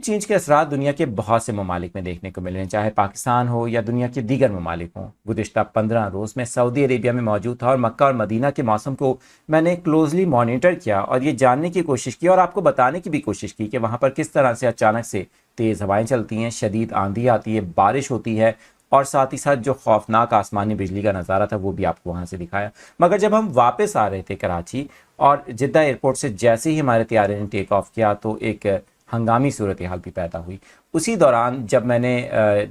Change के असरात दुनिया के बहुत से ममालिक में देखने को मिल रहे हैं, चाहे पाकिस्तान हो या दुनिया के दीगर ममालिक हों। गुज़िश्ता 15 रोज़ में सऊदी अरेबिया में मौजूद था और मक्का और मदीना के मौसम को मैंने क्लोजली मॉनिटर किया और ये जानने की कोशिश की और आपको बताने की भी कोशिश की कि वहाँ पर किस तरह से अचानक से तेज़ हवाएँ चलती हैं, शदीद आंधी आती है, बारिश होती है और साथ ही साथ जो खौफनाक आसमानी बिजली का नज़ारा था वो भी आपको वहाँ से दिखाया। मगर जब हम वापस आ रहे थे कराची और जिद्दा एयरपोर्ट से जैसे ही हमारे तैयारे ने टेक ऑफ किया तो एक हंगामी सूरत हाल भी पैदा हुई। उसी दौरान जब मैंने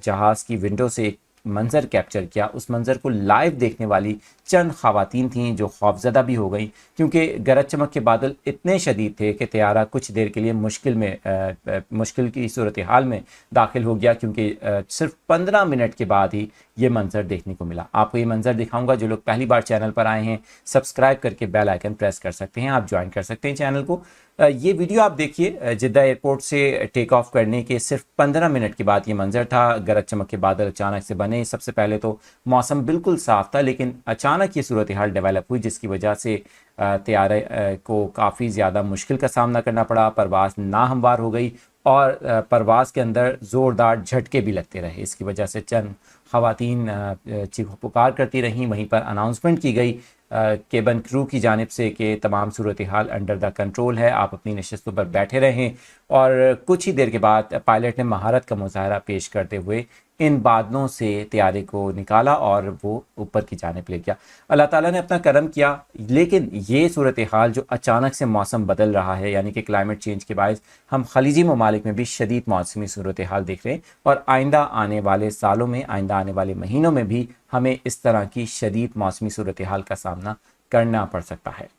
जहाज़ की विंडो से एक मंज़र कैप्चर किया, उस मंज़र को लाइव देखने वाली चंद ख़वातीन थीं जो खौफज़दा भी हो गई, क्योंकि गरज चमक के बादल इतने शदीद थे कि तैयारा कुछ देर के लिए मुश्किल की सूरत हाल में दाखिल हो गया, क्योंकि सिर्फ 15 मिनट के बाद ही ये मंज़र देखने को मिला। आपको ये मंज़र दिखाऊंगा। जो लोग पहली बार चैनल पर आए हैं, सब्सक्राइब करके बेल आइकन प्रेस कर सकते हैं, आप ज्वाइन कर सकते हैं चैनल को। ये वीडियो आप देखिए, जिद्दा एयरपोर्ट से टेक ऑफ करने के सिर्फ 15 मिनट के बाद ये मंजर था। गरज चमक के बादल अचानक से बने। सबसे पहले तो मौसम बिल्कुल साफ था, लेकिन अचानक ये सूरत हाल डेवलप हुई जिसकी वजह से तैयारे को काफ़ी ज़्यादा मुश्किल का सामना करना पड़ा। परवाज़ नाहमवार हो गई और परवाज़ के अंदर ज़ोरदार झटके भी लगते रहे। इसकी वजह से चंद ख़वातीन चीख पुकार करती रहीं। वहीं पर अनाउंसमेंट की गई केबिन क्रू की जानिब से कि तमाम सूरत हाल अंडर द कंट्रोल है, आप अपनी नशिस्तों पर बैठे रहें। और कुछ ही देर के बाद पायलट ने महारत का मुजाहरा पेश करते हुए इन बादलों से तैयारे को निकाला और वो ऊपर की जानिब ले गया। अल्लाह ताला ने अपना करम किया, लेकिन ये सूरत हाल जो अचानक से मौसम बदल रहा है, यानी कि क्लाइमेट चेंज के बायस हम खलीजी ममालिक में भी शदीद मौसमी सूरत हाल देख रहे हैं और आइंदा आने वाले सालों में, आइंदा आने वाले महीनों में भी हमें इस तरह की शदीद मौसमी सूरत हाल का सामना करना पड़ सकता है।